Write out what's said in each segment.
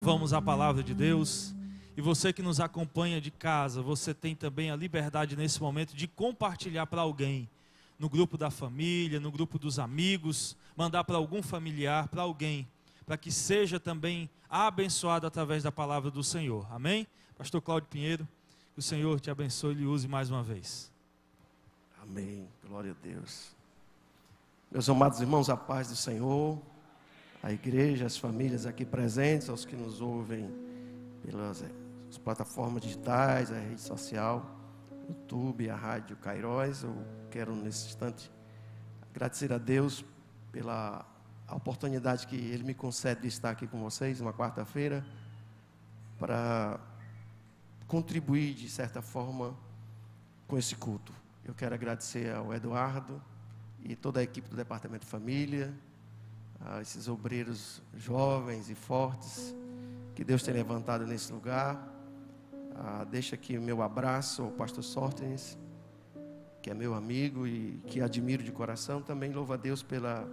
vamos à palavra de Deus. E você que nos acompanha de casa, você tem também a liberdade nesse momento de compartilhar para alguém, no grupo da família, no grupo dos amigos, mandar para algum familiar, para alguém, para que seja também abençoado através da palavra do Senhor. Amém? Pastor Cláudio Pinheiro, que o Senhor te abençoe e lhe use mais uma vez. Amém. Glória a Deus. Meus amados irmãos, a paz do Senhor, a igreja, as famílias aqui presentes, aos que nos ouvem pelas plataformas digitais, a rede social, YouTube, a Rádio Cairós. Eu quero nesse instante agradecer a Deus pela oportunidade que Ele me concede de estar aqui com vocês, uma quarta-feira, para contribuir de certa forma com esse culto. Eu quero agradecer ao Eduardo e toda a equipe do Departamento de Família, a esses obreiros jovens e fortes que Deus tem levantado nesse lugar. Deixa aqui o meu abraço ao pastor Sortens, que é meu amigo e que admiro de coração. Também louvo a Deus pela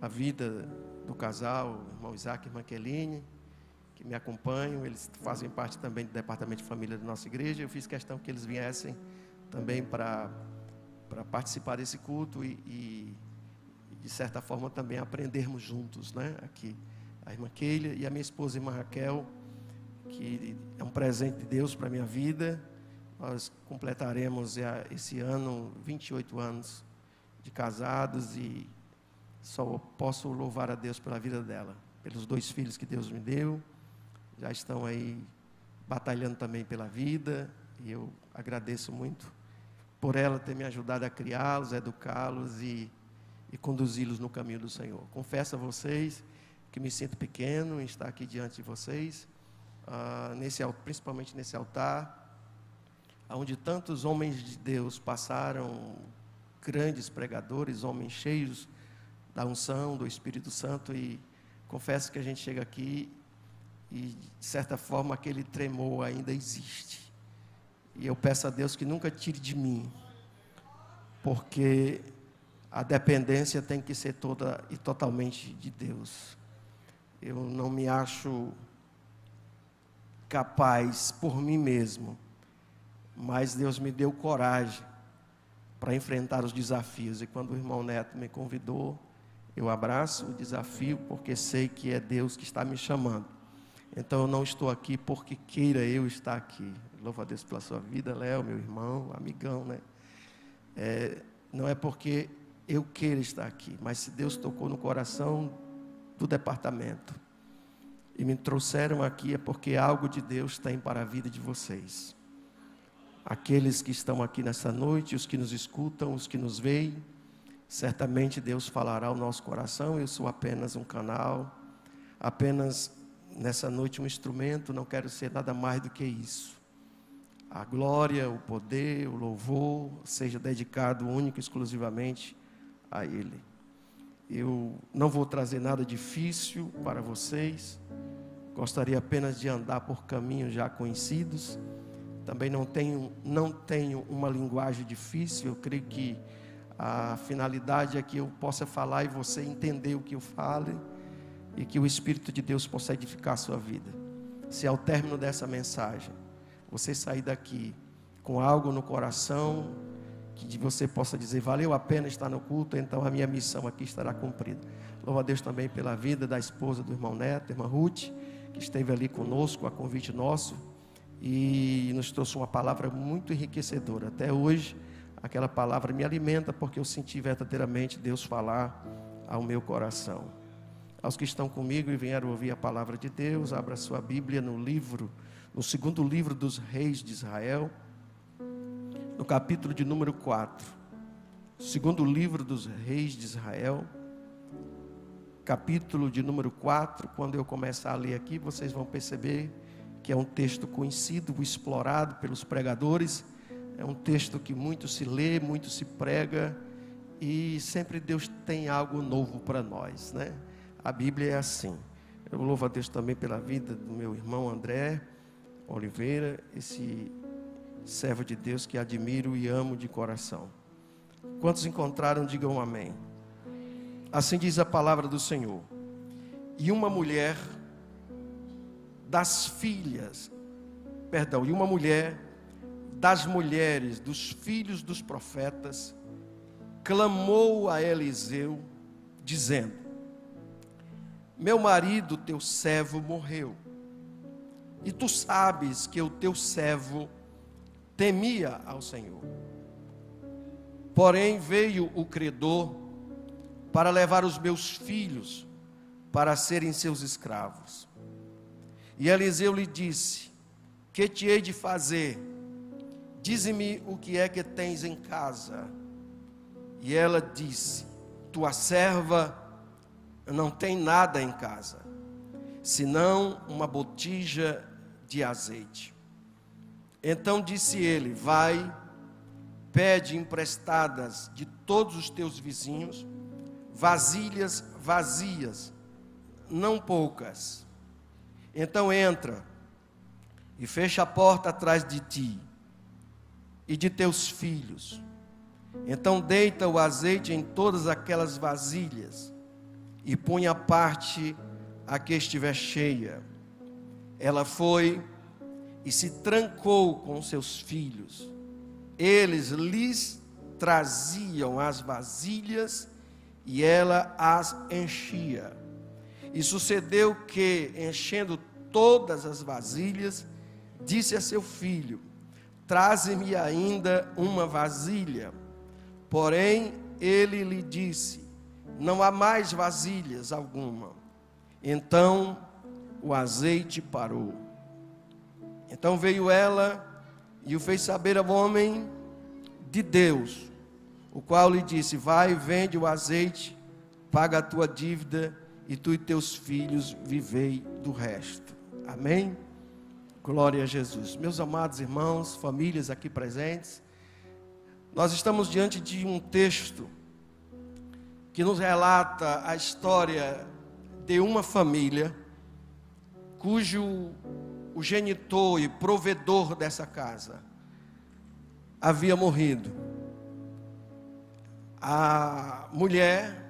a vida do casal, o irmão Isaac e irmã Keline, que me acompanham. Eles fazem parte também do Departamento de Família da nossa igreja. Eu fiz questão que eles viessem também para participar desse culto e de certa forma também aprendermos juntos, né? Aqui a irmã Keila e a minha esposa, a irmã Raquel, que é um presente de Deus para a minha vida. Nós completaremos esse ano 28 anos de casados e só posso louvar a Deus pela vida dela, pelos 2 filhos que Deus me deu. Já estão aí batalhando também pela vida e eu agradeço muito por ela ter me ajudado a criá-los, educá-los e conduzi-los no caminho do Senhor. Confesso a vocês que me sinto pequeno em estar aqui diante de vocês, principalmente nesse altar, onde tantos homens de Deus passaram, grandes pregadores, homens cheios da unção, do Espírito Santo, e confesso que a gente chega aqui e, de certa forma, aquele tremor ainda existe. E eu peço a Deus que nunca tire de mim, porque a dependência tem que ser toda e totalmente de Deus. Eu não me acho capaz por mim mesmo, mas Deus me deu coragem para enfrentar os desafios. E quando o irmão Neto me convidou, eu abraço o desafio, porque sei que é Deus que está me chamando. Então eu não estou aqui porque queira eu estar aqui. Louvo a Deus pela sua vida, Léo, meu irmão, amigão, né? Não é porque eu queira estar aqui, mas se Deus tocou no coração do departamento e me trouxeram aqui, é porque algo de Deus tem para a vida de vocês. Aqueles que estão aqui nessa noite, os que nos escutam, os que nos veem, certamente Deus falará ao nosso coração. Eu sou apenas um canal, apenas nessa noite um instrumento, não quero ser nada mais do que isso. A glória, o poder, o louvor seja dedicado único e exclusivamente a Ele. Eu não vou trazer nada difícil para vocês, gostaria apenas de andar por caminhos já conhecidos. Também não tenho uma linguagem difícil. Eu creio que a finalidade é que eu possa falar e você entender o que eu falo, e que o Espírito de Deus possa edificar a sua vida. Se ao término dessa mensagem você sair daqui com algo no coração, que você possa dizer, valeu a pena estar no culto, então a minha missão aqui estará cumprida. Louvo a Deus também pela vida da esposa do irmão Neto, a irmã Ruth, que esteve ali conosco a convite nosso e nos trouxe uma palavra muito enriquecedora. Até hoje aquela palavra me alimenta, porque eu senti verdadeiramente Deus falar ao meu coração. Aos que estão comigo e vieram ouvir a palavra de Deus, abra sua Bíblia no segundo livro dos reis de Israel, no capítulo de número 4. Segundo livro dos reis de Israel, capítulo de número 4. Quando eu começar a ler aqui, vocês vão perceber que é um texto conhecido, explorado pelos pregadores. É um texto que muito se lê, muito se prega, e sempre Deus tem algo novo para nós, né? A Bíblia é assim. Eu louvo a Deus também pela vida do meu irmão André Oliveira, esse servo de Deus que admiro e amo de coração. Quantos encontraram, digam amém. Assim diz a palavra do Senhor. E uma mulher e uma mulher das mulheres dos filhos dos profetas clamou a Eliseu, dizendo: meu marido, teu servo, morreu, e tu sabes que o teu servo temia ao Senhor. Porém veio o credor para levar os meus filhos para serem seus escravos. E Eliseu lhe disse: que te hei de fazer? Dize-me o que é que tens em casa. E ela disse: tua serva não tem nada em casa, senão uma botija de azeite. Então disse ele: vai, pede emprestadas de todos os teus vizinhos vasilhas vazias, não poucas. Então entra e fecha a porta atrás de ti e de teus filhos. Então deita o azeite em todas aquelas vasilhas e põe a parte a que estiver cheia. Ela foi e se trancou com seus filhos. Eles lhes traziam as vasilhas e ela as enchia. E sucedeu que, enchendo todas as vasilhas, disse a seu filho: traze-me ainda uma vasilha. Porém, ele lhe disse: não há mais vasilhas alguma. Então, o azeite parou. Então veio ela e o fez saber ao homem de Deus, o qual lhe disse: vai, vende o azeite, paga a tua dívida, e tu e teus filhos vivei do resto. Amém? Glória a Jesus. Meus amados irmãos, famílias aqui presentes, nós estamos diante de um texto que nos relata a história de uma família cujo o genitor e provedor dessa casa havia morrido. A mulher,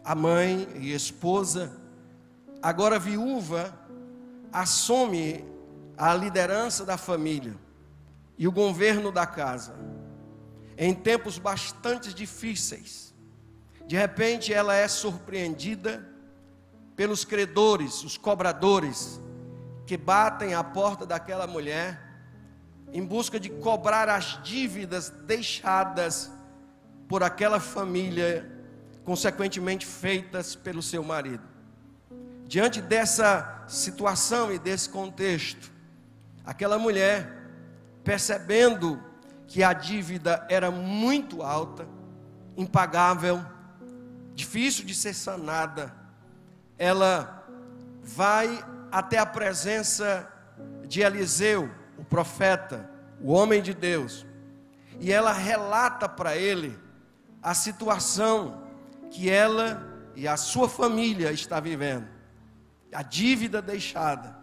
a mãe e esposa, agora viúva, assume a liderança da família e o governo da casa, em tempos bastante difíceis. De repente ela é surpreendida pelos credores, os cobradores, que batem à porta daquela mulher, em busca de cobrar as dívidas deixadas por aquela família, consequentemente feitas pelo seu marido. Diante dessa situação e desse contexto, aquela mulher, percebendo que a dívida era muito alta, impagável, difícil de ser sanada, ela vai até a presença de Eliseu, o profeta, o homem de Deus, e ela relata para ele a situação que ela e a sua família está vivendo, a dívida deixada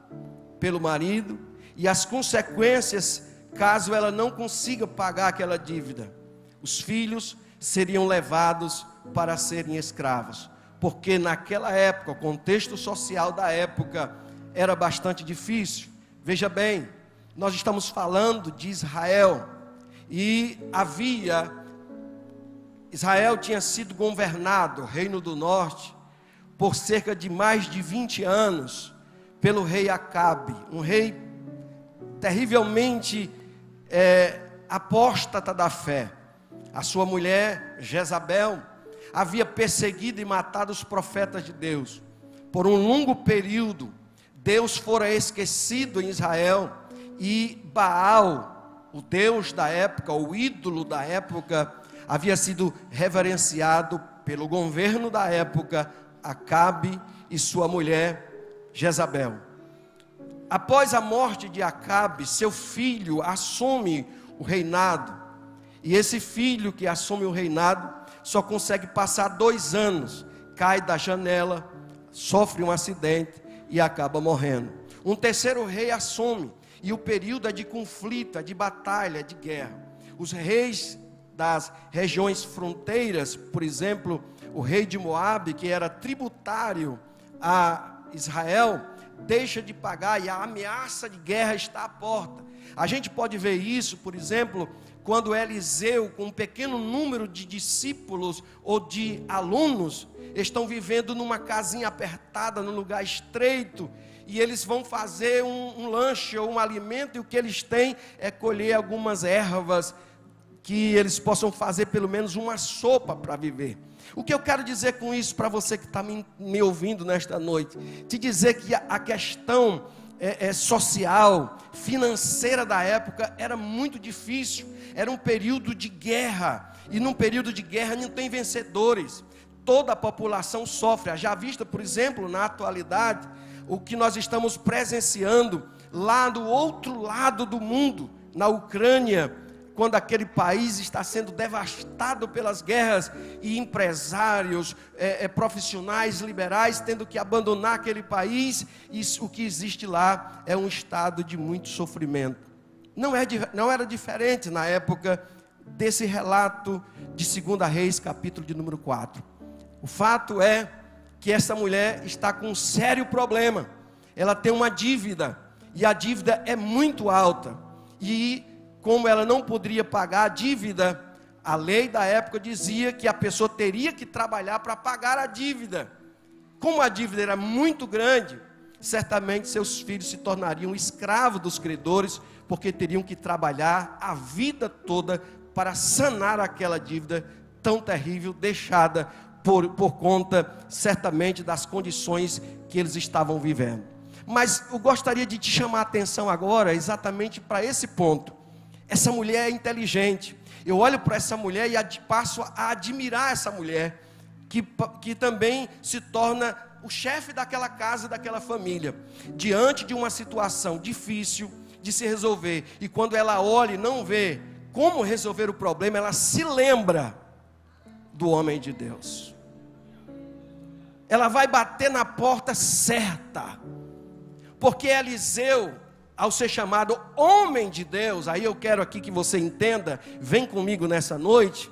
pelo marido e as consequências caso ela não consiga pagar aquela dívida. Os filhos seriam levados para serem escravos, porque naquela época, o contexto social da época era bastante difícil. Veja bem, nós estamos falando de Israel, e Israel tinha sido governado, o Reino do Norte, por cerca de mais de 20 anos, pelo rei Acabe, um rei terrivelmente apóstata da fé. A sua mulher, Jezabel, havia perseguido e matado os profetas de Deus. Por um longo período, Deus fora esquecido em Israel, e Baal, o Deus da época, o ídolo da época, havia sido reverenciado pelo governo da época, Acabe e sua mulher, Jezabel. Após a morte de Acabe, seu filho assume o reinado, e esse filho que assume o reinado, só consegue passar 2 anos, cai da janela, sofre um acidente e acaba morrendo. Um terceiro rei assume, e o período é de conflito, é de batalha, de guerra. Os reis das regiões fronteiras, por exemplo, o rei de Moabe, que era tributário a Israel, deixa de pagar e a ameaça de guerra está à porta. A gente pode ver isso, por exemplo, quando Eliseu, com um pequeno número de discípulos ou de alunos, estão vivendo numa casinha apertada, num lugar estreito, e eles vão fazer um lanche ou um alimento, e o que eles têm é colher algumas ervas, que eles possam fazer pelo menos uma sopa para viver. O que eu quero dizer com isso para você que está me ouvindo nesta noite? Te dizer que a questão social, financeira da época era muito difícil. Era um período de guerra, e num período de guerra não tem vencedores. Toda a população sofre. Já vista, por exemplo, na atualidade, o que nós estamos presenciando lá do outro lado do mundo, na Ucrânia, quando aquele país está sendo devastado pelas guerras, e empresários, profissionais, liberais, tendo que abandonar aquele país, e o que existe lá é um estado de muito sofrimento. Não era diferente na época desse relato de 2 Reis, capítulo de número 4. O fato é que essa mulher está com um sério problema. Ela tem uma dívida, e a dívida é muito alta, e como ela não poderia pagar a dívida, a lei da época dizia que a pessoa teria que trabalhar para pagar a dívida. Como a dívida era muito grande, certamente seus filhos se tornariam escravos dos credores, porque teriam que trabalhar a vida toda para sanar aquela dívida tão terrível, deixada por conta, certamente, das condições que eles estavam vivendo. Mas eu gostaria de te chamar a atenção agora, exatamente para esse ponto. Essa mulher é inteligente. Eu olho para essa mulher e passo a admirar essa mulher, que também se torna o chefe daquela casa, daquela família, diante de uma situação difícil de se resolver. E quando ela olha e não vê como resolver o problema, ela se lembra do homem de Deus. Ela vai bater na porta certa, porque Eliseu, ao ser chamado homem de Deus, aí eu quero aqui que você entenda, vem comigo nessa noite,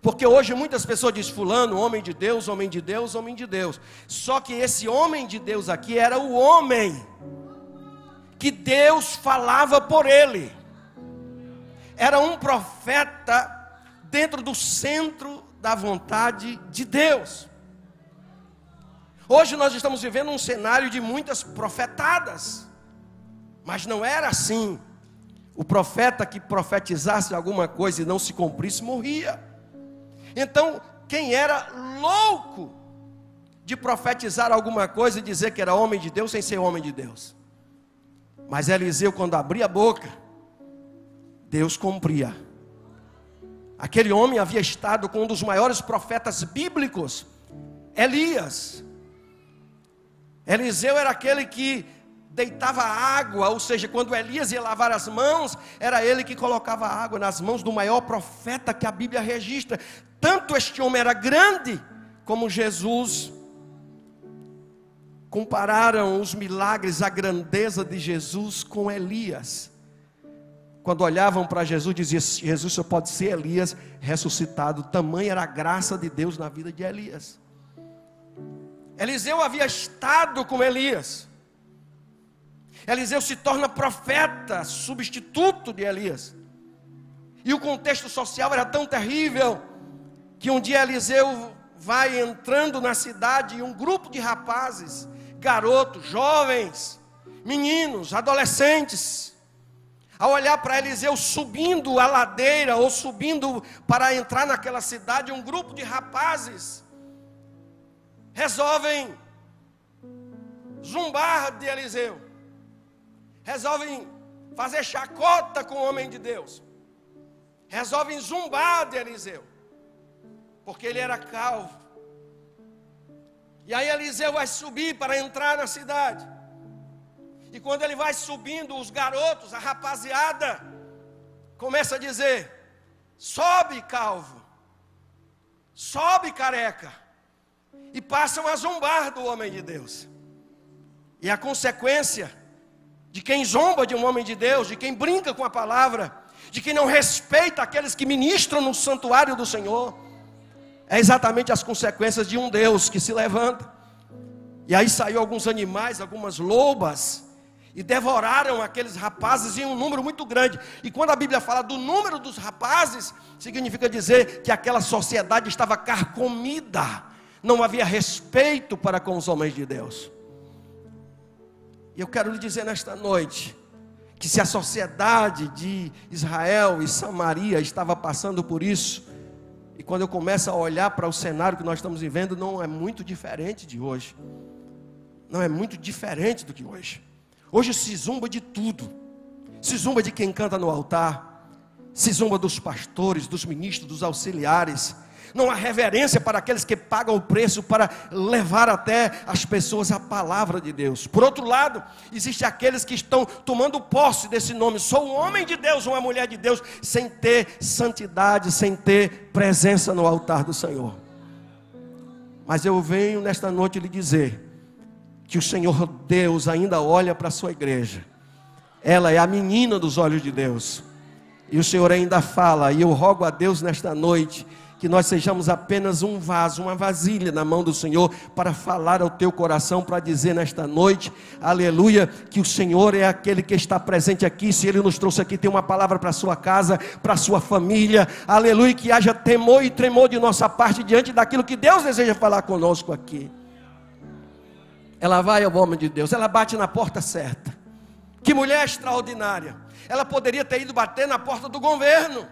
porque hoje muitas pessoas dizem, fulano, homem de Deus, homem de Deus, homem de Deus. Só que esse homem de Deus aqui era o homem que Deus falava por ele. Era um profeta dentro do centro da vontade de Deus. Hoje nós estamos vivendo um cenário de muitas profetadas, mas não era assim. O profeta que profetizasse alguma coisa e não se cumprisse, morria. Então, quem era louco de profetizar alguma coisa e dizer que era homem de Deus sem ser homem de Deus? Mas Eliseu, quando abria a boca, Deus cumpria. Aquele homem havia estado com um dos maiores profetas bíblicos, Elias. Eliseu era aquele que deitava água, ou seja, quando Elias ia lavar as mãos, era ele que colocava água nas mãos do maior profeta que a Bíblia registra. Tanto este homem era grande, como Jesus. Compararam os milagres, a grandeza de Jesus com Elias. Quando olhavam para Jesus, diziam, Jesus só pode ser Elias ressuscitado. Tamanha era a graça de Deus na vida de Elias. Eliseu havia estado com Elias. Eliseu se torna profeta, substituto de Elias. E o contexto social era tão terrível, que um dia Eliseu vai entrando na cidade, e um grupo de rapazes, garotos, jovens, meninos, adolescentes, ao olhar para Eliseu subindo a ladeira, ou subindo para entrar naquela cidade, um grupo de rapazes resolvem zombar de Eliseu, resolvem fazer chacota com o homem de Deus, resolvem zombar de Eliseu, porque ele era calvo. E aí Eliseu vai subir para entrar na cidade, e quando ele vai subindo, os garotos, a rapaziada, começa a dizer, sobe calvo, sobe careca, e passam a zombar do homem de Deus. E a consequência de quem zomba de um homem de Deus, de quem brinca com a palavra, de quem não respeita aqueles que ministram no santuário do Senhor, é exatamente as consequências de um Deus que se levanta. E aí saiu alguns animais, algumas lobas, e devoraram aqueles rapazes em um número muito grande. E quando a Bíblia fala do número dos rapazes, significa dizer que aquela sociedade estava carcomida. Não havia respeito para com os homens de Deus. E eu quero lhe dizer nesta noite, que se a sociedade de Israel e Samaria estava passando por isso, e quando eu começo a olhar para o cenário que nós estamos vivendo, não é muito diferente de hoje. Não é muito diferente do que hoje. Hoje se zumba de tudo. Se zumba de quem canta no altar. Se zumba dos pastores, dos ministros, dos auxiliares. Não há reverência para aqueles que pagam o preço para levar até as pessoas a palavra de Deus. Por outro lado, existem aqueles que estão tomando posse desse nome. Sou um homem de Deus, uma mulher de Deus, sem ter santidade, sem ter presença no altar do Senhor. Mas eu venho nesta noite lhe dizer que o Senhor Deus ainda olha para a sua igreja. Ela é a menina dos olhos de Deus. E o Senhor ainda fala, e eu rogo a Deus nesta noite, que nós sejamos apenas um vaso, uma vasilha na mão do Senhor, para falar ao teu coração, para dizer nesta noite, aleluia, que o Senhor é aquele que está presente aqui. Se Ele nos trouxe aqui, tem uma palavra para a sua casa, para a sua família, aleluia, que haja temor e tremor de nossa parte, diante daquilo que Deus deseja falar conosco aqui. Ela vai ao homem de Deus, ela bate na porta certa. Que mulher extraordinária. Ela poderia ter ido bater na porta do governo,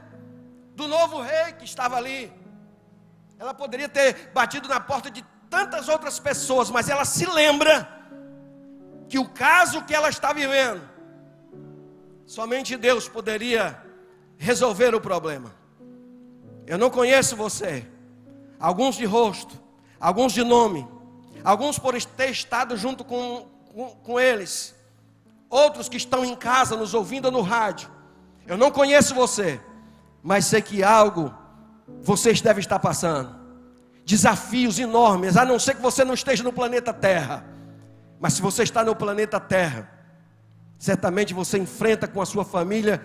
do novo rei que estava ali. Ela poderia ter batido na porta de tantas outras pessoas, mas ela se lembra que o caso que ela está vivendo, somente Deus poderia resolver o problema. Eu não conheço você, alguns de rosto, alguns de nome, alguns por ter estado junto com eles, outros que estão em casa nos ouvindo no rádio. Eu não conheço você, mas sei que algo vocês devem estar passando, desafios enormes, a não ser que você não esteja no planeta Terra. Mas se você está no planeta Terra, certamente você enfrenta com a sua família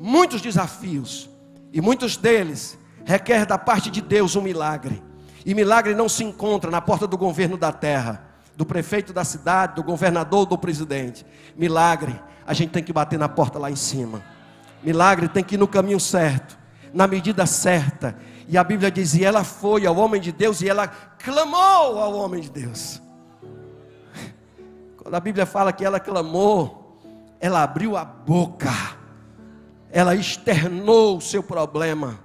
muitos desafios, e muitos deles requer da parte de Deus um milagre. E milagre não se encontra na porta do governo da terra, do prefeito da cidade, do governador, do presidente. Milagre, a gente tem que bater na porta lá em cima. Milagre tem que ir no caminho certo, na medida certa. E a Bíblia diz, e ela foi ao homem de Deus, e ela clamou ao homem de Deus. Quando a Bíblia fala que ela clamou, ela abriu a boca, ela externou o seu problema,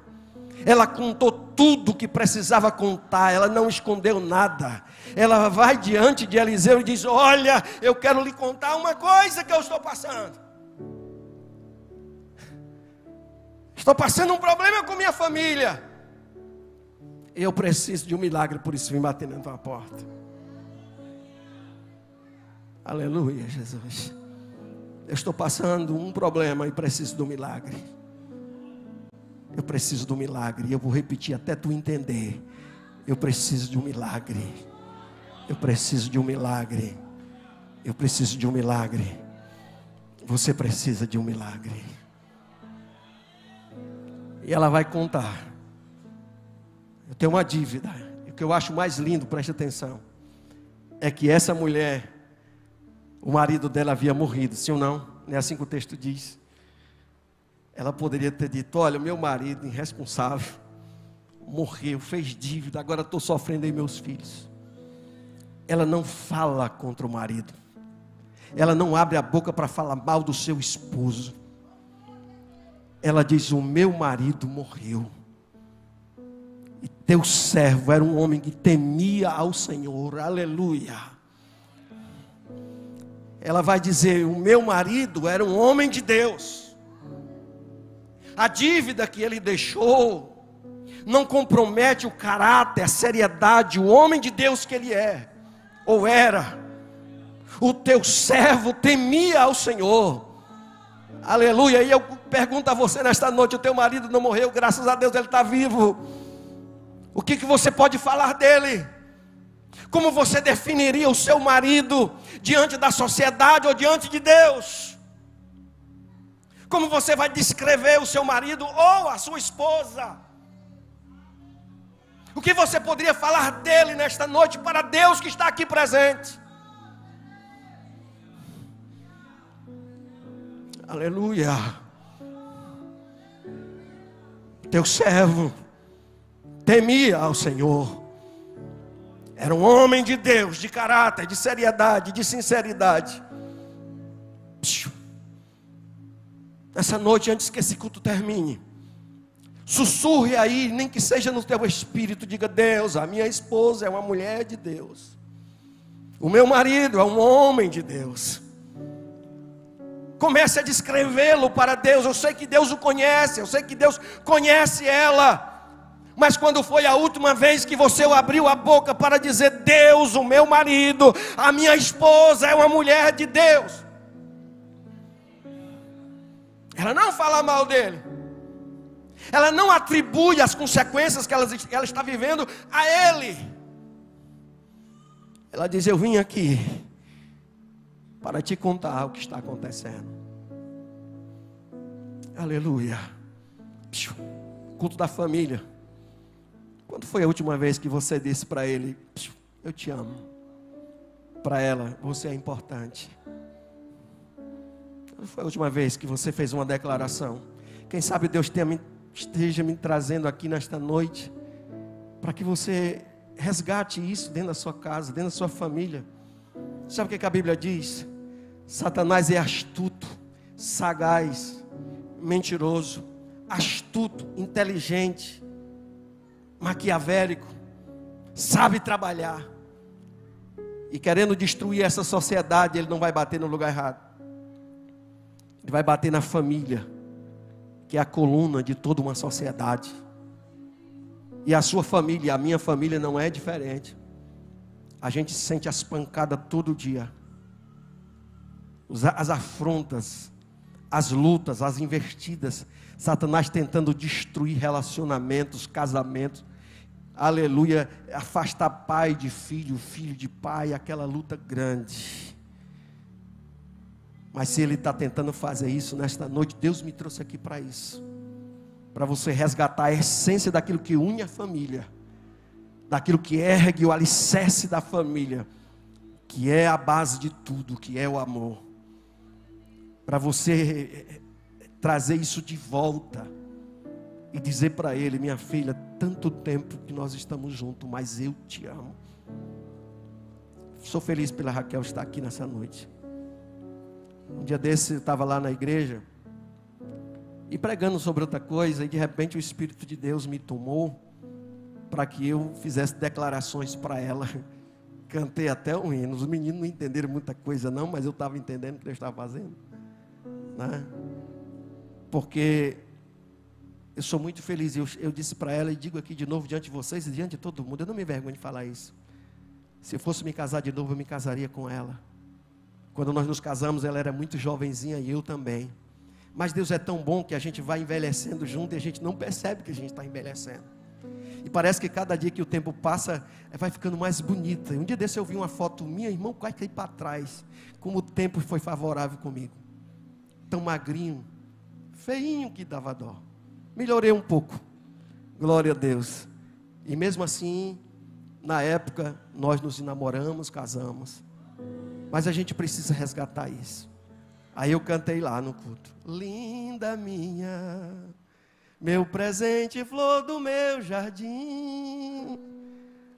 ela contou tudo o que precisava contar, ela não escondeu nada. Ela vai diante de Eliseu e diz, olha, eu quero lhe contar uma coisa que eu estou passando. Estou passando um problema com minha família. Eu preciso de um milagre, por isso vim bater na tua porta. Aleluia, Jesus. Eu estou passando um problema e preciso do milagre. Eu preciso do milagre. E eu vou repetir até tu entender. Eu preciso de um milagre. Eu preciso de um milagre. Eu preciso de um milagre. Você precisa de um milagre. E ela vai contar. Eu tenho uma dívida. E o que eu acho mais lindo, preste atenção, é que essa mulher, o marido dela havia morrido, sim ou não? Não é assim que o texto diz. Ela poderia ter dito, olha, meu marido irresponsável morreu, fez dívida, agora estou sofrendo aí meus filhos. Ela não fala contra o marido. Ela não abre a boca para falar mal do seu esposo. Ela diz, o meu marido morreu. E teu servo era um homem que temia ao Senhor. Aleluia. Ela vai dizer, o meu marido era um homem de Deus. A dívida que ele deixou não compromete o caráter, a seriedade, o homem de Deus que ele é, ou era. O teu servo temia ao Senhor. Aleluia. E eu pergunto a você nesta noite, o teu marido não morreu, graças a Deus ele está vivo. O que você pode falar dele? Como você definiria o seu marido diante da sociedade ou diante de Deus? Como você vai descrever o seu marido ou a sua esposa? O que você poderia falar dele nesta noite para Deus que está aqui presente? Aleluia. Teu servo temia ao Senhor. Era um homem de Deus, de caráter, de seriedade, de sinceridade. Essa noite, antes que esse culto termine, sussurre aí, nem que seja no teu espírito, diga: Deus, a minha esposa é uma mulher de Deus. O meu marido é um homem de Deus. Comece a descrevê-lo para Deus. Eu sei que Deus o conhece, eu sei que Deus conhece ela. Mas quando foi a última vez que você abriu a boca para dizer: Deus, o meu marido, a minha esposa é uma mulher de Deus? Ela não fala mal dele. Ela não atribui as consequências que ela está vivendo a ele. Ela diz: eu vim aqui para te contar o que está acontecendo. Aleluia. Culto da família. Quando foi a última vez que você disse para ele: eu te amo? Para ela: você é importante. Quando foi a última vez que você fez uma declaração? Quem sabe Deus esteja me trazendo aqui nesta noite para que você resgate isso dentro da sua casa, dentro da sua família. Sabe o que a Bíblia diz? Satanás é astuto, sagaz, mentiroso, astuto, inteligente, maquiavélico, sabe trabalhar. E querendo destruir essa sociedade, ele não vai bater no lugar errado. Ele vai bater na família, que é a coluna de toda uma sociedade. E a sua família, a minha família não é diferente. A gente sente as pancadas todo dia. As afrontas, as lutas, as investidas. Satanás tentando destruir relacionamentos, casamentos. Aleluia. Afastar pai de filho, filho de pai. Aquela luta grande. Mas se ele está tentando fazer isso nesta noite, Deus me trouxe aqui para isso. Para você resgatar a essência daquilo que une a família. Daquilo que ergue o alicerce da família. Que é a base de tudo, que é o amor. Para você trazer isso de volta. E dizer para ele: minha filha, tanto tempo que nós estamos juntos, mas eu te amo. Sou feliz pela Raquel estar aqui nessa noite. Um dia desse eu estava lá na igreja e pregando sobre outra coisa, e de repente o Espírito de Deus me tomou para que eu fizesse declarações para ela. Cantei até um hino. Os meninos não entenderam muita coisa não, mas eu estava entendendo o que eu estava fazendo, né? Porque eu sou muito feliz. Eu disse para ela, e digo aqui de novo diante de vocês e diante de todo mundo, eu não me envergonho de falar isso. Se eu fosse me casar de novo, eu me casaria com ela. Quando nós nos casamos, ela era muito jovenzinha e eu também. Mas Deus é tão bom que a gente vai envelhecendo junto e a gente não percebe que a gente está envelhecendo. E parece que cada dia que o tempo passa, vai ficando mais bonita. Um dia desse eu vi uma foto minha, irmão, quase caí para trás. Como o tempo foi favorável comigo. Tão magrinho, feinho que dava dó. Melhorei um pouco. Glória a Deus. E mesmo assim, na época, nós nos namoramos, casamos. Mas a gente precisa resgatar isso. Aí eu cantei lá no culto: linda minha, meu presente, flor do meu jardim,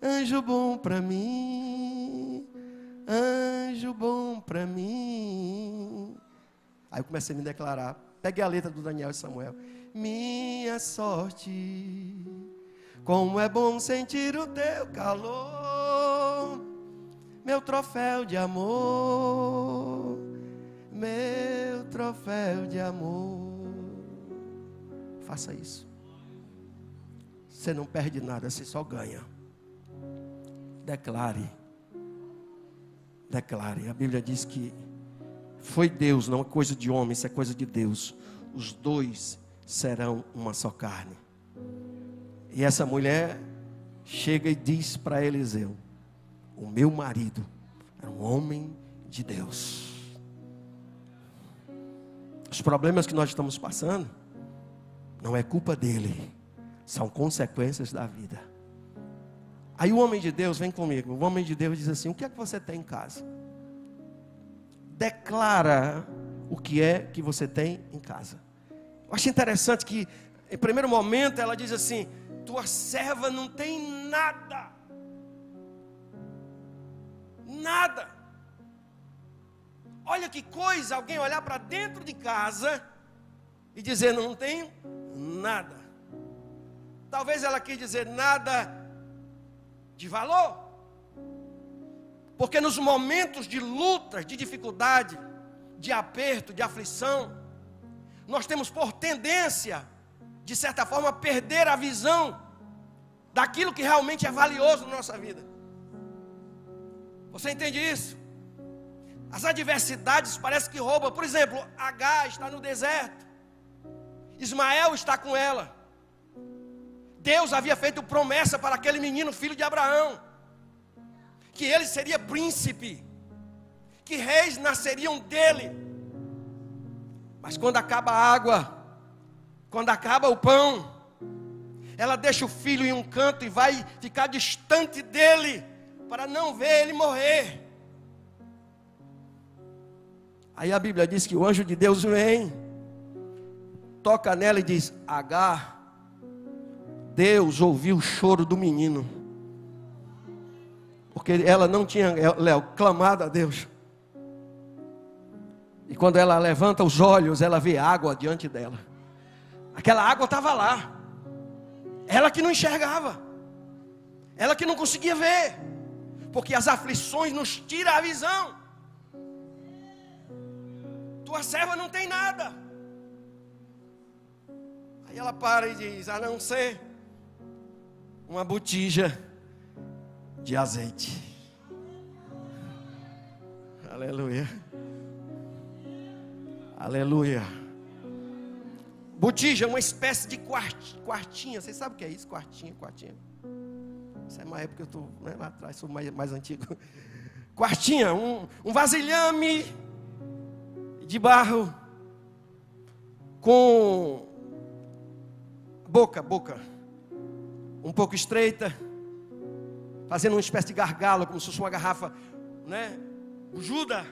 anjo bom para mim, anjo bom para mim. Aí eu comecei a me declarar. Peguei a letra do Daniel e Samuel. Minha sorte, como é bom sentir o teu calor, meu troféu de amor, meu troféu de amor. Faça isso. Você não perde nada, você só ganha. Declare. Declare. A Bíblia diz que foi Deus, não é coisa de homem, isso é coisa de Deus. Os dois serão uma só carne. E essa mulher chega e diz para Eliseu: o meu marido era um homem de Deus. Os problemas que nós estamos passando não é culpa dele, são consequências da vida. Aí o homem de Deus, vem comigo, o homem de Deus diz assim: o que é que você tem em casa? Declara o que é que você tem em casa. Eu acho interessante que, em primeiro momento, ela diz assim: tua serva não tem nada. Nada. Olha que coisa, alguém olhar para dentro de casa e dizer: não tenho nada. Talvez ela quis dizer nada de valor, porque nos momentos de luta, de dificuldade, de aperto, de aflição, nós temos por tendência, de certa forma, perder a visão daquilo que realmente é valioso na nossa vida. Você entende isso? As adversidades parecem que roubam. Por exemplo, Agar está no deserto, Ismael está com ela. Deus havia feito promessa para aquele menino, filho de Abraão, que ele seria príncipe, que reis nasceriam dele. Mas quando acaba a água, quando acaba o pão, ela deixa o filho em um canto e vai ficar distante dele, para não ver ele morrer. Aí a Bíblia diz que o anjo de Deus vem, toca nela e diz: Agar, Deus ouviu o choro do menino, porque ela não tinha, Léo, clamado a Deus. E quando ela levanta os olhos, ela vê água diante dela. Aquela água estava lá, ela que não enxergava, ela que não conseguia ver, porque as aflições nos tiram a visão. Tua serva não tem nada. Aí ela para e diz: a não ser uma botija de azeite. Aleluia. Aleluia. Botija, uma espécie de quartinha. Vocês sabem o que é isso? Quartinha. Isso é uma época que eu estou, né, lá atrás, sou mais antigo. Quartinha, um vasilhame de barro com boca um pouco estreita, fazendo uma espécie de gargalo, como se fosse uma garrafa, né, bujuda,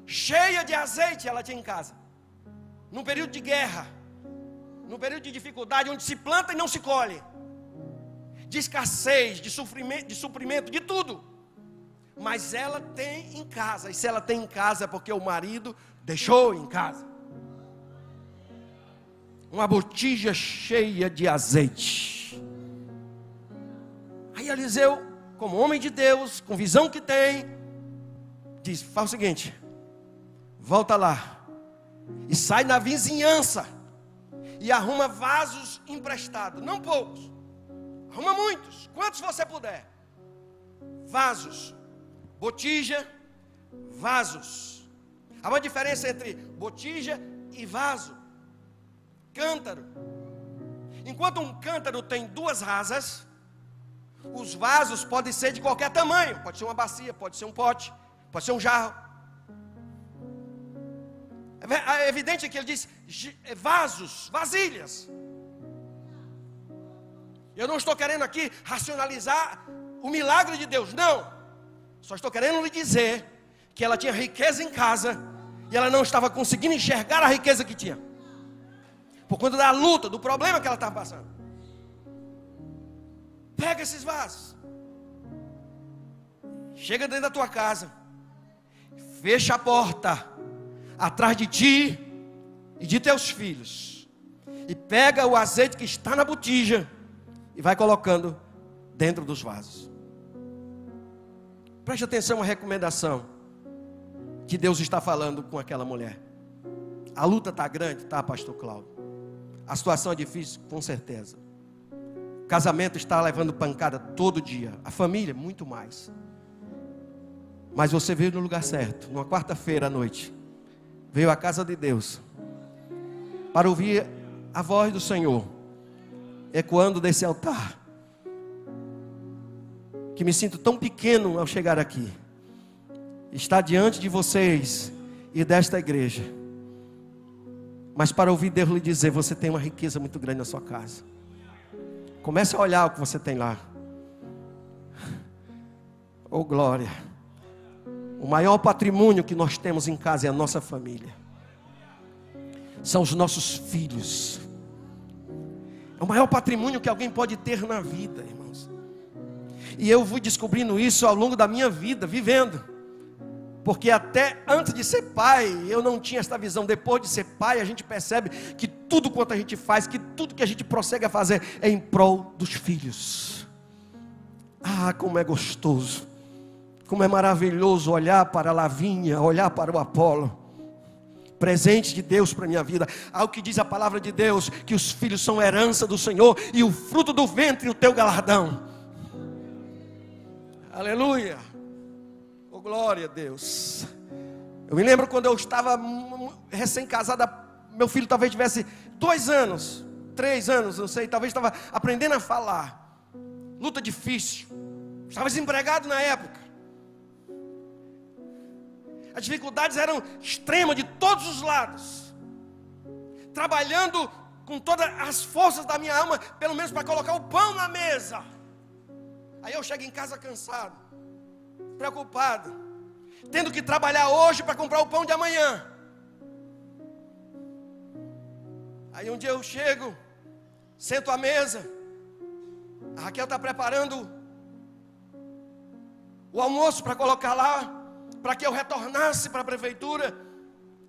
cheia de azeite. Ela tinha em casa, num período de guerra, num período de dificuldade, onde se planta e não se colhe, de escassez, de suprimento, de tudo. Mas ela tem em casa, e se ela tem em casa é porque o marido deixou em casa. Uma botija cheia de azeite. Aí Eliseu, como homem de Deus, com visão que tem, diz: faz o seguinte, volta lá e sai na vizinhança e arruma vasos emprestados, não poucos, arruma muitos, quantos você puder. Vasos, botija, vasos. Há uma diferença entre botija e vaso. Cântaro. Enquanto um cântaro tem duas rasas, os vasos podem ser de qualquer tamanho. Pode ser uma bacia, pode ser um pote, pode ser um jarro. É evidente que ele diz vasos, vasilhas. Eu não estou querendo aqui racionalizar o milagre de Deus, não. Só estou querendo lhe dizer que ela tinha riqueza em casa e ela não estava conseguindo enxergar a riqueza que tinha, por conta da luta, do problema que ela estava passando. Pega esses vasos, chega dentro da tua casa, fecha a porta atrás de ti e de teus filhos, e pega o azeite que está na botija e vai colocando dentro dos vasos. Preste atenção, uma recomendação que Deus está falando com aquela mulher. A luta está grande, tá, pastor Cláudio? A situação é difícil, com certeza. O casamento está levando pancada todo dia. A família, muito mais. Mas você veio no lugar certo. Numa quarta-feira à noite, veio à casa de Deus para ouvir a voz do Senhor ecoando desse altar. Que me sinto tão pequeno ao chegar aqui, estar diante de vocês e desta igreja, mas para ouvir Deus lhe dizer: você tem uma riqueza muito grande na sua casa. Comece a olhar o que você tem lá. Oh glória. O maior patrimônio que nós temos em casa é a nossa família. São os nossos filhos. É o maior patrimônio que alguém pode ter na vida, irmãos. E eu fui descobrindo isso ao longo da minha vida, vivendo. Porque até antes de ser pai, eu não tinha esta visão. Depois de ser pai, a gente percebe que tudo quanto a gente faz, que tudo que a gente prossegue a fazer é em prol dos filhos. Ah, como é gostoso. Como é maravilhoso olhar para a Lavínia, olhar para o Apolo. Presente de Deus para a minha vida. Algo que diz a palavra de Deus, que os filhos são herança do Senhor e o fruto do ventre o teu galardão. Aleluia. Oh glória a Deus. Eu me lembro quando eu estava recém-casada, meu filho talvez tivesse 2 anos, 3 anos, não sei, talvez estava aprendendo a falar. Luta difícil. Estava desempregado na época. As dificuldades eram extremas de todos os lados. Trabalhando com todas as forças da minha alma, pelo menos para colocar o pão na mesa. Aí eu chego em casa cansado, preocupado, tendo que trabalhar hoje para comprar o pão de amanhã. Aí um dia eu chego, sento à mesa, a Raquel está preparando o almoço para colocar lá, para que eu retornasse para a prefeitura.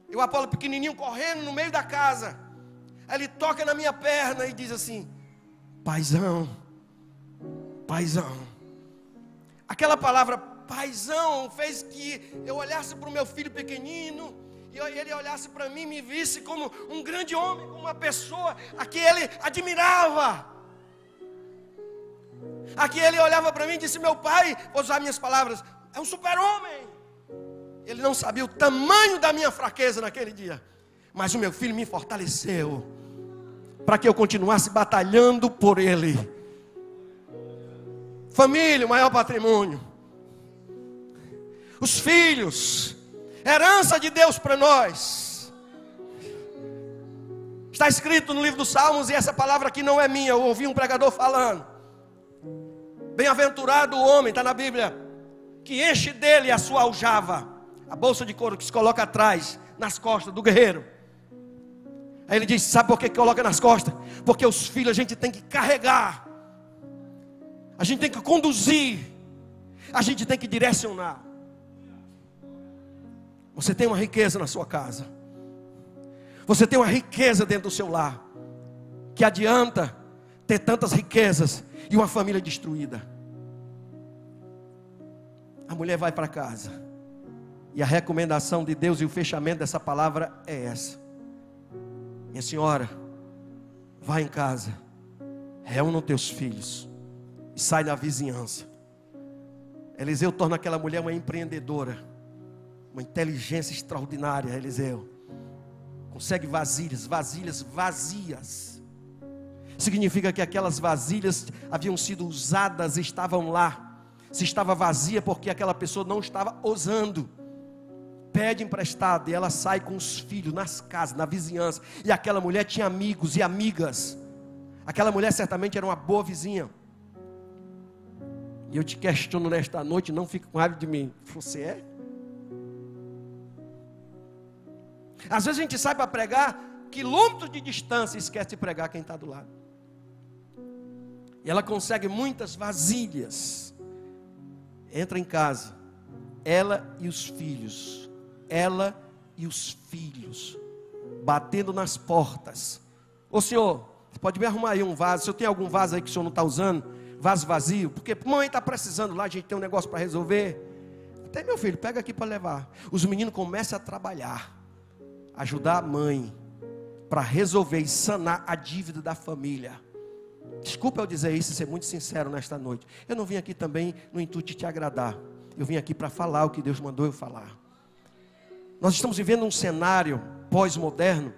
E o Apolo pequenininho correndo no meio da casa. Aí ele toca na minha perna e diz assim: paizão, paizão. Aquela palavra paizão fez que eu olhasse para o meu filho pequenino, e ele olhasse para mim e me visse como um grande homem, como uma pessoa a que ele admirava. Aqui ele olhava para mim e disse: meu pai, vou usar minhas palavras, é um super-homem. Ele não sabia o tamanho da minha fraqueza naquele dia, mas o meu filho me fortaleceu para que eu continuasse batalhando por ele. Família, o maior patrimônio. Os filhos, herança de Deus para nós. Está escrito no livro dos Salmos, e essa palavra aqui não é minha, eu ouvi um pregador falando. Bem-aventurado o homem, está na Bíblia, que enche dele a sua aljava, a bolsa de couro que se coloca atrás, nas costas do guerreiro. Aí ele diz: sabe por que coloca nas costas? Porque os filhos a gente tem que carregar, a gente tem que conduzir, a gente tem que direcionar. Você tem uma riqueza na sua casa, você tem uma riqueza dentro do seu lar. Que adianta ter tantas riquezas e uma família destruída? A mulher vai para casa, e a recomendação de Deus e o fechamento dessa palavra é essa: minha senhora, vai em casa, reúna os teus filhos e sai na vizinhança. Eliseu torna aquela mulher uma empreendedora, uma inteligência extraordinária. Eliseu consegue vasilhas vazias. Significa que aquelas vasilhas haviam sido usadas, estavam lá. Se estava vazia, porque aquela pessoa não estava usando. Pede emprestado, e ela sai com os filhos nas casas, na vizinhança. E aquela mulher tinha amigos e amigas. Aquela mulher certamente era uma boa vizinha. E eu te questiono nesta noite, não fique com raiva de mim. Você é? Às vezes a gente sai para pregar quilômetros de distância e esquece de pregar quem está do lado. E ela consegue muitas vasilhas. Entra em casa, ela e os filhos, batendo nas portas. Ô senhor, você pode me arrumar aí um vaso? Se eu tenho algum vaso aí que o senhor não está usando, vaso vazio, porque mãe está precisando lá, a gente tem um negócio para resolver. Até meu filho, pega aqui para levar. Os meninos começam a trabalhar, ajudar a mãe, para resolver e sanar a dívida da família. Desculpa eu dizer isso e ser muito sincero nesta noite. Eu não vim aqui também no intuito de te agradar. Eu vim aqui para falar o que Deus mandou eu falar. Nós estamos vivendo um cenário pós-moderno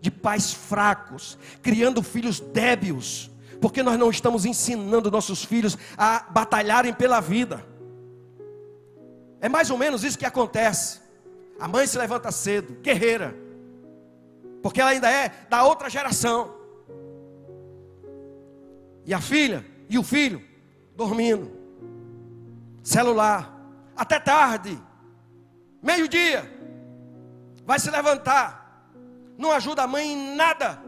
de pais fracos, criando filhos débeis, porque nós não estamos ensinando nossos filhos a batalharem pela vida. É mais ou menos isso que acontece. A mãe se levanta cedo, guerreira, porque ela ainda é da outra geração. E a filha e o filho dormindo, celular, até tarde, meio-dia, vai se levantar, não ajuda a mãe em nada.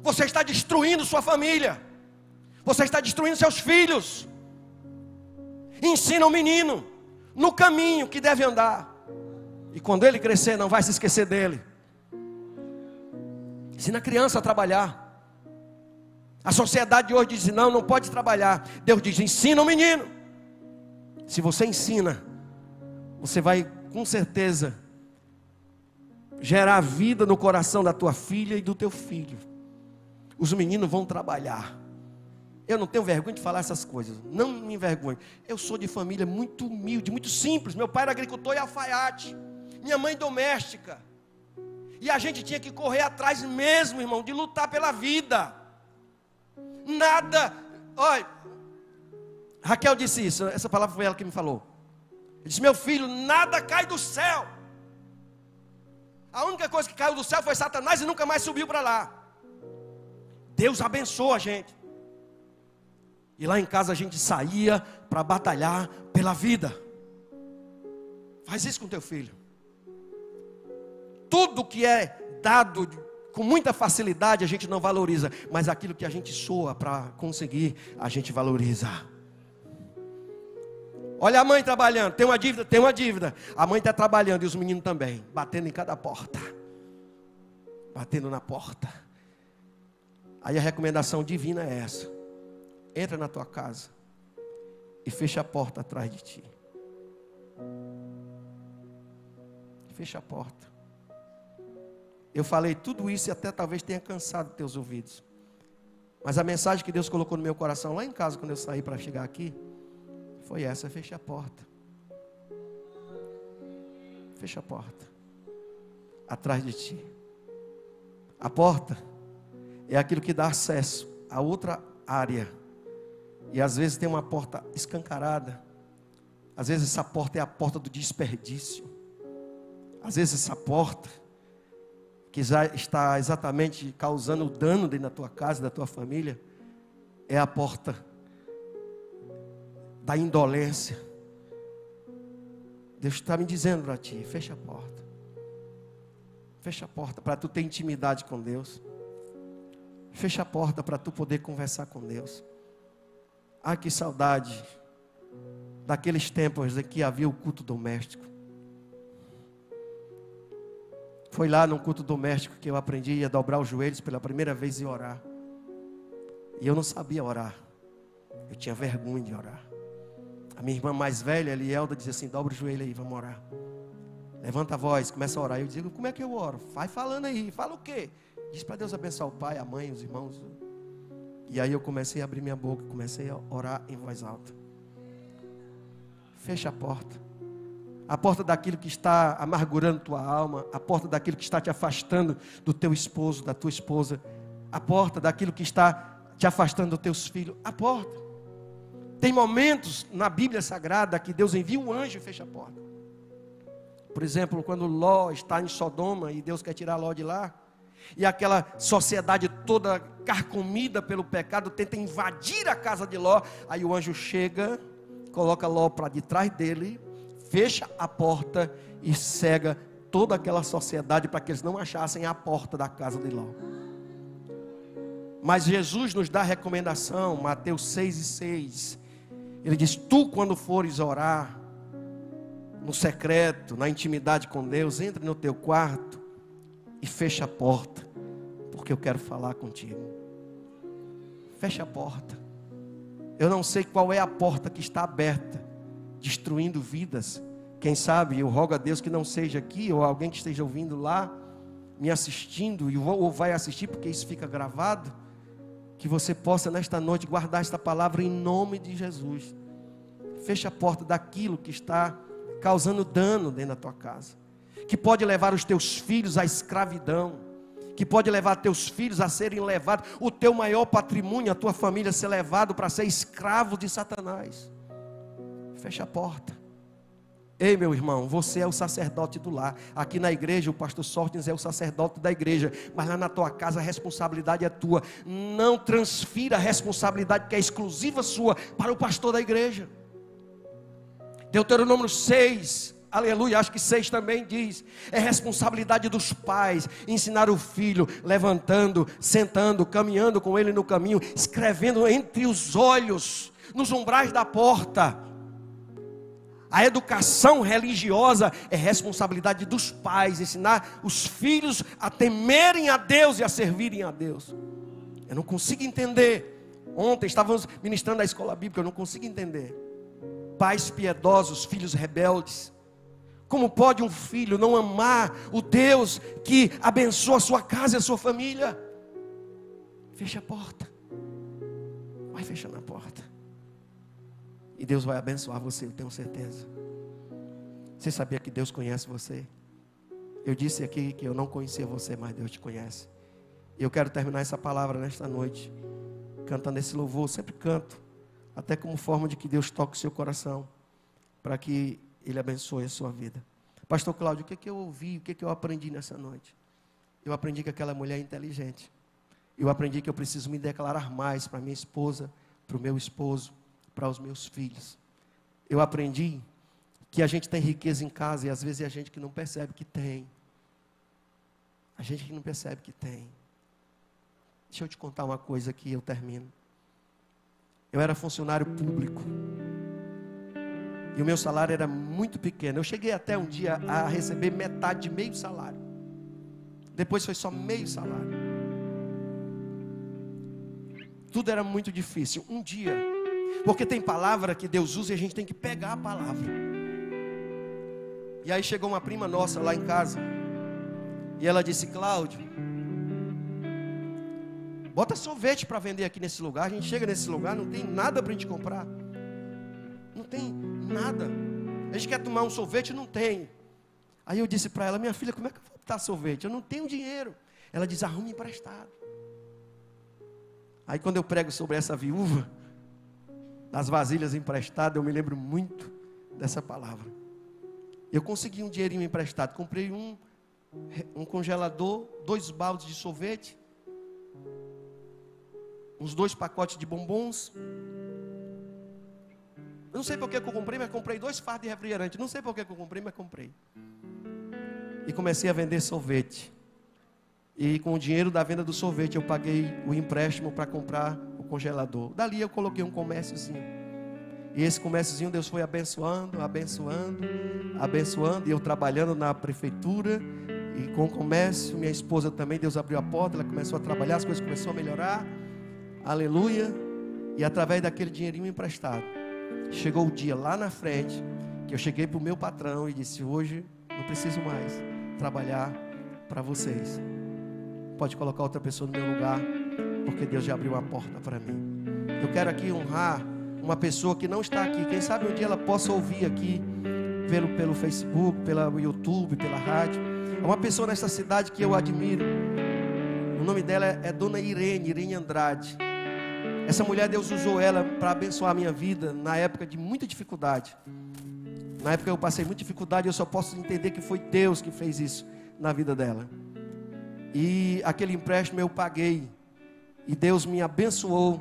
Você está destruindo sua família, você está destruindo seus filhos. Ensina o menino no caminho que deve andar, e quando ele crescer não vai se esquecer dele. Ensina a criança a trabalhar. A sociedade hoje diz, não pode trabalhar. Deus diz, ensina o menino. Se você ensina, você vai com certeza gerar vida no coração da tua filha e do teu filho. Os meninos vão trabalhar. Eu não tenho vergonha de falar essas coisas, não me envergonho. Eu sou de família muito humilde, muito simples. Meu pai era agricultor e alfaiate, minha mãe doméstica. E a gente tinha que correr atrás mesmo, irmão, de lutar pela vida. Nada, olha, Raquel disse isso, essa palavra foi ela que me falou. Ele disse, meu filho, nada cai do céu. A única coisa que caiu do céu foi Satanás e nunca mais subiu para lá. Deus abençoa a gente. E lá em casa a gente saía para batalhar pela vida. Faz isso com teu filho. Tudo que é dado com muita facilidade a gente não valoriza, mas aquilo que a gente soa para conseguir, a gente valoriza. Olha a mãe trabalhando, tem uma dívida. A mãe está trabalhando e os meninos também, batendo em cada porta. Batendo na porta. Aí a recomendação divina é essa. Entra na tua casa e fecha a porta atrás de ti. Fecha a porta. Eu falei tudo isso e até talvez tenha cansado teus ouvidos. Mas a mensagem que Deus colocou no meu coração lá em casa, quando eu saí para chegar aqui, foi essa: fecha a porta. Fecha a porta atrás de ti. A porta é aquilo que dá acesso a outra área. E às vezes tem uma porta escancarada. Às vezes essa porta é a porta do desperdício. Às vezes essa porta que já está exatamente causando dano dentro da tua casa, da tua família, é a porta da indolência. Deus está me dizendo para ti, fecha a porta. Fecha a porta para tu ter intimidade com Deus. Fecha a porta para tu poder conversar com Deus. Ah, que saudade daqueles tempos em que havia o culto doméstico. Foi lá no culto doméstico que eu aprendi a dobrar os joelhos pela primeira vez e orar. E eu não sabia orar. Eu tinha vergonha de orar. A minha irmã mais velha, Elielda, dizia assim: dobra o joelho aí, vamos orar. Levanta a voz, começa a orar. Eu digo: como é que eu oro? Vai falando aí. Fala o quê? Diz para Deus abençoar o pai, a mãe, os irmãos. E aí eu comecei a abrir minha boca, comecei a orar em voz alta. Fecha a porta. A porta daquilo que está amargurando tua alma. A porta daquilo que está te afastando do teu esposo, da tua esposa. A porta daquilo que está te afastando dos teus filhos. A porta. Tem momentos na Bíblia Sagrada que Deus envia um anjo e fecha a porta. Por exemplo, quando Ló está em Sodoma e Deus quer tirar Ló de lá. E aquela sociedade toda carcomida pelo pecado tenta invadir a casa de Ló. Aí o anjo chega, coloca Ló para de trás dele, fecha a porta e cega toda aquela sociedade para que eles não achassem a porta da casa de Ló. Mas Jesus nos dá a recomendação, Mateus 6:6. Ele diz: tu, quando fores orar no secreto, na intimidade com Deus, entre no teu quarto e fecha a porta, porque eu quero falar contigo. Fecha a porta. Eu não sei qual é a porta que está aberta, destruindo vidas. Quem sabe, eu rogo a Deus que não seja aqui, ou alguém que esteja ouvindo lá, me assistindo, ou vai assistir, porque isso fica gravado, que você possa nesta noite guardar esta palavra em nome de Jesus. Fecha a porta daquilo que está causando dano dentro da tua casa, que pode levar os teus filhos à escravidão, que pode levar teus filhos a serem levados, o teu maior patrimônio, a tua família ser levado para ser escravo de Satanás. Fecha a porta. Ei, meu irmão, você é o sacerdote do lar. Aqui na igreja o pastor Sortins é o sacerdote da igreja, mas lá na tua casa a responsabilidade é tua. Não transfira a responsabilidade que é exclusiva sua para o pastor da igreja. Deuteronômio 6, aleluia, acho que 6 também diz: é responsabilidade dos pais ensinar o filho, levantando, sentando, caminhando com ele no caminho, escrevendo entre os olhos, nos umbrais da porta. A educação religiosa é responsabilidade dos pais, ensinar os filhos a temerem a Deus e a servirem a Deus. Eu não consigo entender. Ontem estávamos ministrando na escola bíblica, eu não consigo entender. Pais piedosos, filhos rebeldes. Como pode um filho não amar o Deus que abençoa a sua casa e a sua família? Fecha a porta. Vai fechando a porta. E Deus vai abençoar você, eu tenho certeza. Você sabia que Deus conhece você? Eu disse aqui que eu não conhecia você, mas Deus te conhece. E eu quero terminar essa palavra nesta noite, cantando esse louvor. Eu sempre canto, até como forma de que Deus toque o seu coração, para que Ele abençoe a sua vida. Pastor Cláudio, o que eu ouvi, o que eu aprendi nessa noite? Eu aprendi que aquela mulher é inteligente. Eu aprendi que eu preciso me declarar mais para minha esposa, para o meu esposo, para os meus filhos. Eu aprendi que a gente tem riqueza em casa e às vezes é a gente que não percebe que tem. A gente que não percebe que tem. Deixa eu te contar uma coisa aqui e eu termino. Eu era funcionário público. E o meu salário era muito pequeno. Eu cheguei até um dia a receber metade de meio salário. Depois foi só meio salário. Tudo era muito difícil. Um dia, porque tem palavra que Deus usa e a gente tem que pegar a palavra. E aí chegou uma prima nossa lá em casa. E ela disse: Cláudio, bota sorvete para vender aqui nesse lugar. A gente chega nesse lugar, não tem nada para a gente comprar. Não tem nada. A gente quer tomar um sorvete, não tem. Aí eu disse para ela: minha filha, como é que eu vou botar sorvete? Eu não tenho dinheiro. Ela diz: arrume emprestado. Aí quando eu prego sobre essa viúva das vasilhas emprestadas, eu me lembro muito dessa palavra. Eu consegui um dinheirinho emprestado. Comprei um congelador, 2 baldes de sorvete, uns 2 pacotes de bombons. Eu não sei por que eu comprei, mas comprei 2 fardos de refrigerante. Não sei por que eu comprei, mas comprei. E comecei a vender sorvete. E com o dinheiro da venda do sorvete, eu paguei o empréstimo para comprar o congelador. Dali eu coloquei um comérciozinho. E esse comérciozinho Deus foi abençoando, abençoando, abençoando. E eu trabalhando na prefeitura e com o comércio, minha esposa também, Deus abriu a porta, ela começou a trabalhar, as coisas começaram a melhorar. Aleluia. E através daquele dinheirinho emprestado, chegou o dia lá na frente, que eu cheguei para o meu patrão e disse: hoje não preciso mais trabalhar para vocês. Pode colocar outra pessoa no meu lugar, porque Deus já abriu a porta para mim. Eu quero aqui honrar uma pessoa que não está aqui. Quem sabe um dia ela possa ouvir aqui, pelo Facebook, pelo YouTube, pela rádio. É uma pessoa nessa cidade que eu admiro. O nome dela é Dona Irene Andrade. Essa mulher, Deus usou ela para abençoar a minha vida na época de muita dificuldade. Na época eu passei muita dificuldade, eu só posso entender que foi Deus que fez isso na vida dela. E aquele empréstimo eu paguei. E Deus me abençoou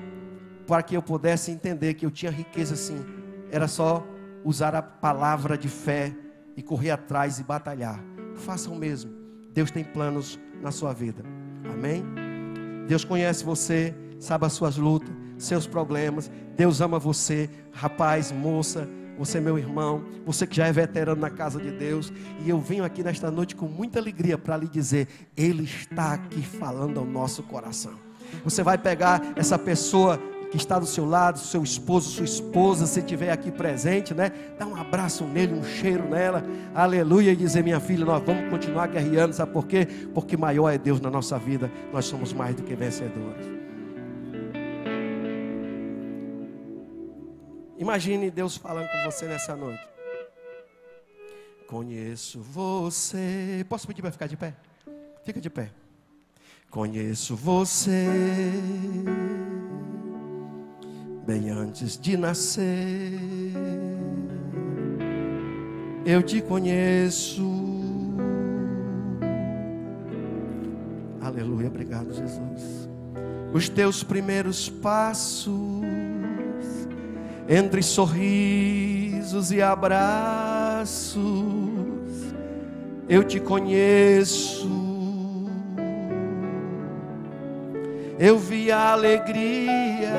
para que eu pudesse entender que eu tinha riqueza sim. Era só usar a palavra de fé e correr atrás e batalhar. Faça o mesmo. Deus tem planos na sua vida. Amém? Deus conhece você, sabe as suas lutas, seus problemas. Deus ama você, rapaz, moça. Você é meu irmão, você que já é veterano na casa de Deus. E eu venho aqui nesta noite com muita alegria para lhe dizer: Ele está aqui falando ao nosso coração. Você vai pegar essa pessoa que está do seu lado, seu esposo, sua esposa, se estiver aqui presente, né? Dá um abraço nele, um cheiro nela, aleluia, e dizer: minha filha, nós vamos continuar guerreando, sabe por quê? Porque maior é Deus na nossa vida, nós somos mais do que vencedores. Imagine Deus falando com você nessa noite. Conheço você. Posso pedir para ficar de pé? Fica de pé. Conheço você bem antes de nascer. Eu te conheço. Aleluia, obrigado, Jesus. Os teus primeiros passos Entre sorrisos e abraços, eu te conheço. Eu vi a alegria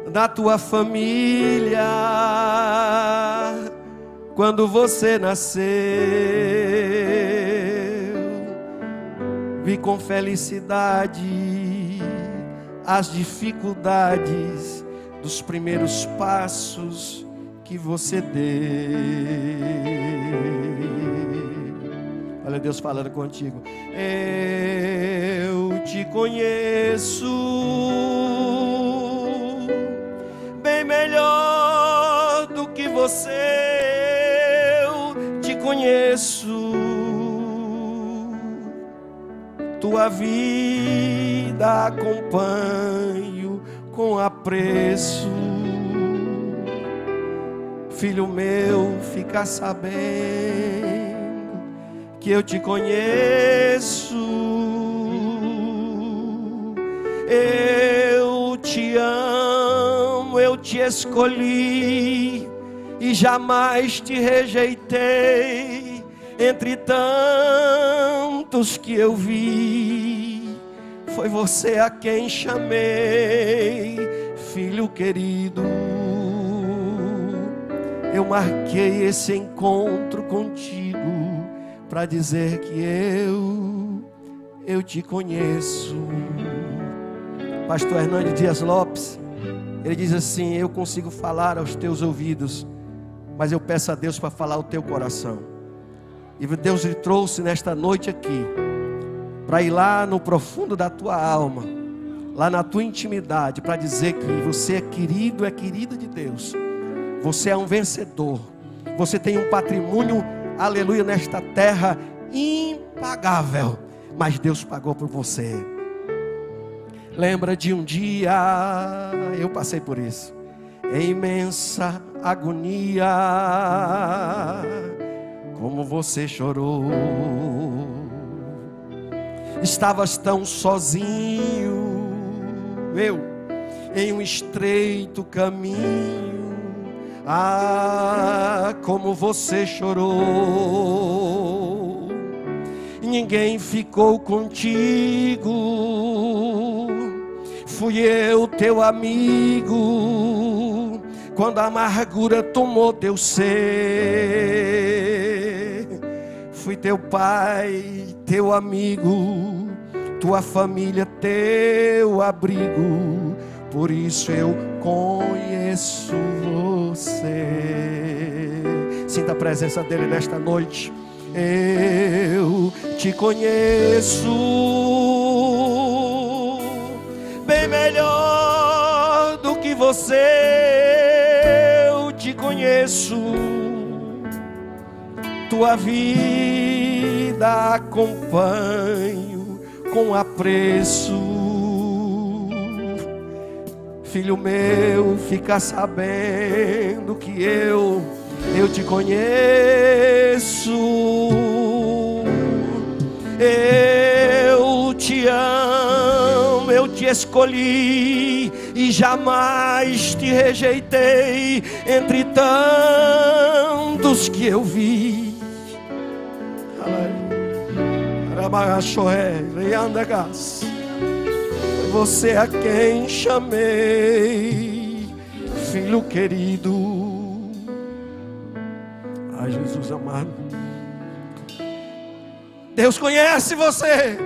da tua família quando você nasceu. Vi com felicidade as dificuldades dos primeiros passos que você deu. Olha Deus falando contigo. Eu te conheço bem melhor do que você. Eu te conheço. Tua vida acompanho com apreço. Filho meu, fica sabendo que eu te conheço. Eu te amo, eu te escolhi e jamais te rejeitei. Entre tantos que eu vi, foi você a quem chamei, filho querido. Eu marquei esse encontro contigo para dizer que eu te conheço. Pastor Hernandes Dias Lopes, ele diz assim: eu consigo falar aos teus ouvidos, mas eu peço a Deus para falar ao teu coração. E Deus lhe trouxe nesta noite aqui para ir lá no profundo da tua alma, lá na tua intimidade, para dizer que você é querida de Deus. Você é um vencedor. Você tem um patrimônio, aleluia, nesta terra impagável, mas Deus pagou por você. Lembra de um dia, eu passei por isso, em imensa agonia, como você chorou. Estavas tão sozinho, eu, em um estreito caminho. Ah, como você chorou. Ninguém ficou contigo. Fui eu, teu amigo, quando a amargura tomou teu ser. Fui teu pai, teu amigo, tua família, teu abrigo. Por isso eu conheço você. Sinta a presença dele nesta noite. Eu te conheço bem melhor do que você. Eu te conheço. Tua vida acompanho com apreço. Filho meu, fica sabendo que eu te conheço. Eu te amo, eu te escolhi e jamais te rejeitei. Entre tantos que eu vi, você a quem chamei, filho querido. Ai, Jesus amado, Deus conhece você,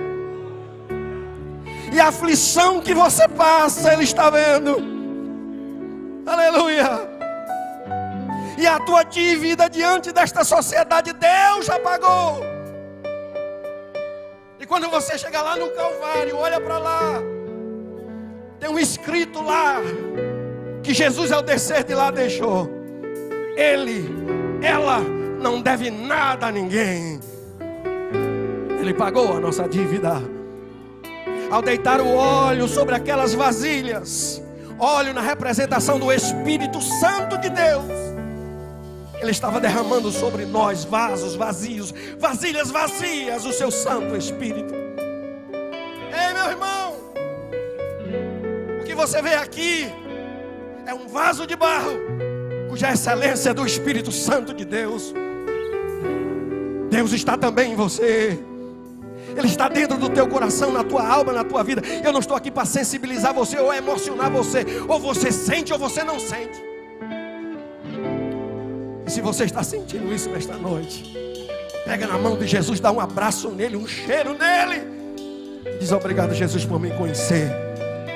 e a aflição que você passa, Ele está vendo. Aleluia. E a tua dívida diante desta sociedade, Deus já pagou. E quando você chega lá no Calvário, olha para lá, tem um escrito lá, que Jesus ao descer de lá deixou: ela não deve nada a ninguém. Ele pagou a nossa dívida. Ao deitar o óleo sobre aquelas vasilhas, óleo na representação do Espírito Santo de Deus, Ele estava derramando sobre nós vasos vazios, vasilhas vazias, o seu Santo Espírito. Ei, meu irmão, o que você vê aqui é um vaso de barro, cuja excelência é do Espírito Santo de Deus. Deus está também em você. Ele está dentro do teu coração, na tua alma, na tua vida. Eu não estou aqui para sensibilizar você ou emocionar você. Ou você sente ou você não sente. E se você está sentindo isso nesta noite, pega na mão de Jesus, dá um abraço nele, um cheiro nele. Diz: obrigado, Jesus, por me conhecer.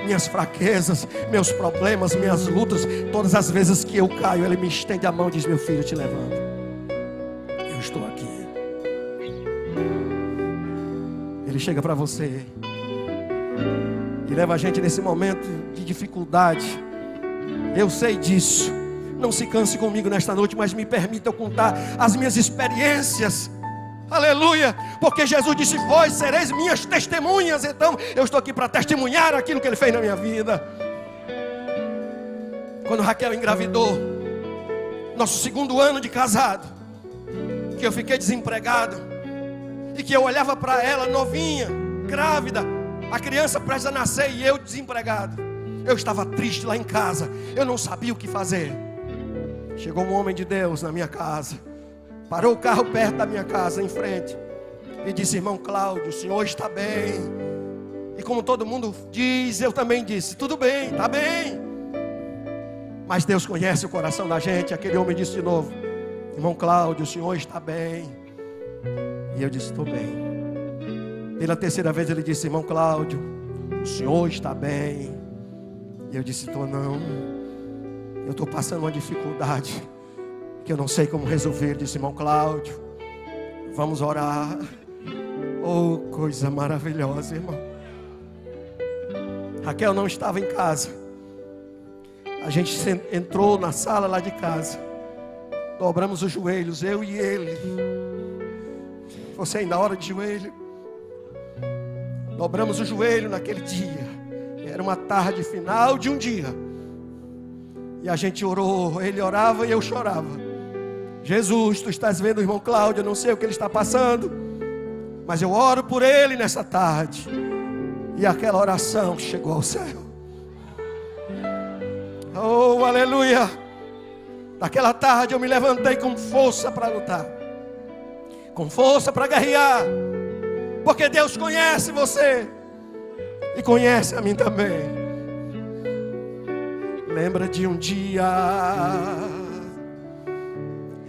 Minhas fraquezas, meus problemas, minhas lutas. Todas as vezes que eu caio, Ele me estende a mão e diz: meu filho, te levanta. Eu estou aqui. Ele chega para você e leva a gente nesse momento de dificuldade. Eu sei disso. Não se canse comigo nesta noite, mas me permita eu contar as minhas experiências. Aleluia, porque Jesus disse: vós sereis minhas testemunhas. Então eu estou aqui para testemunhar aquilo que Ele fez na minha vida. Quando Raquel engravidou, nosso segundo ano de casado, que eu fiquei desempregado, e que eu olhava para ela novinha, grávida, a criança prestes a nascer e eu desempregado. Eu estava triste lá em casa, eu não sabia o que fazer. Chegou um homem de Deus na minha casa, parou o carro perto da minha casa, em frente, e disse: irmão Cláudio, o senhor está bem? E como todo mundo diz, eu também disse: tudo bem, está bem. Mas Deus conhece o coração da gente. Aquele homem disse de novo: irmão Cláudio, o senhor está bem? E eu disse: estou bem. Pela terceira vez ele disse: irmão Cláudio, o senhor está bem? E eu disse: estou não. Eu estou passando uma dificuldade que eu não sei como resolver. Ele disse: irmão Cláudio, vamos orar. Oh, coisa maravilhosa, irmão. Raquel não estava em casa. A gente entrou na sala lá de casa, dobramos os joelhos, eu e ele. Você ainda ora de joelho? Dobramos o joelho naquele dia. Era uma tarde final de um dia. E a gente orou. Ele orava e eu chorava. Jesus, tu estás vendo o irmão Cláudio? Eu não sei o que ele está passando, mas eu oro por ele nessa tarde. E aquela oração chegou ao céu. Oh, aleluia. Naquela tarde eu me levantei com força para lutar, com força para guerrear, porque Deus conhece você e conhece a mim também. Lembra de um dia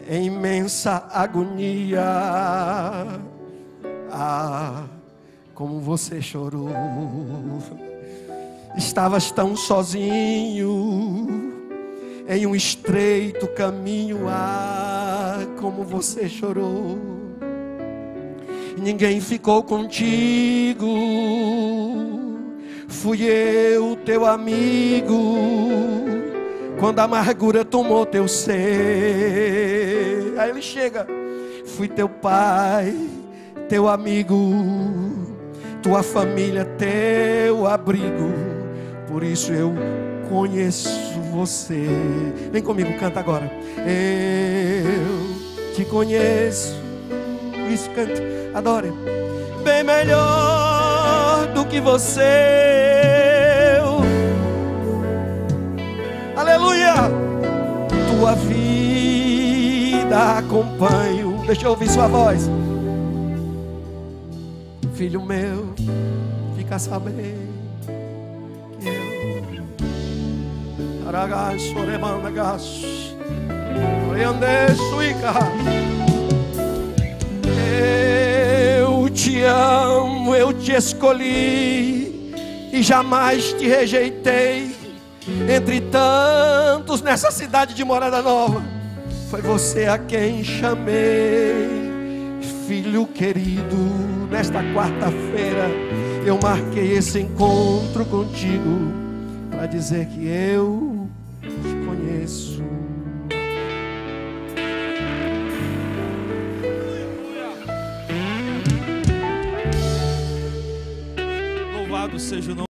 em imensa agonia, como você chorou. Estavas tão sozinho em um estreito caminho, como você chorou. Ninguém ficou contigo, fui eu, teu amigo, quando a amargura tomou teu ser. Aí ele chega: fui teu pai, teu amigo, tua família, teu abrigo, por isso eu conheço você. Vem comigo, canta agora. Eu te conheço. Isso, canta, adore. Bem melhor do que você. Aleluia. Tua vida acompanho. Deixa eu ouvir sua voz. Filho meu, fica sabendo que eu Aragaço, Remanagaço, Oriandeço e eu te amo, eu te escolhi e jamais te rejeitei. Entre tantos nessa cidade de Morada Nova, foi você a quem chamei. Filho querido, nesta quarta-feira eu marquei esse encontro contigo para dizer que eu te conheço. Louvado seja o nome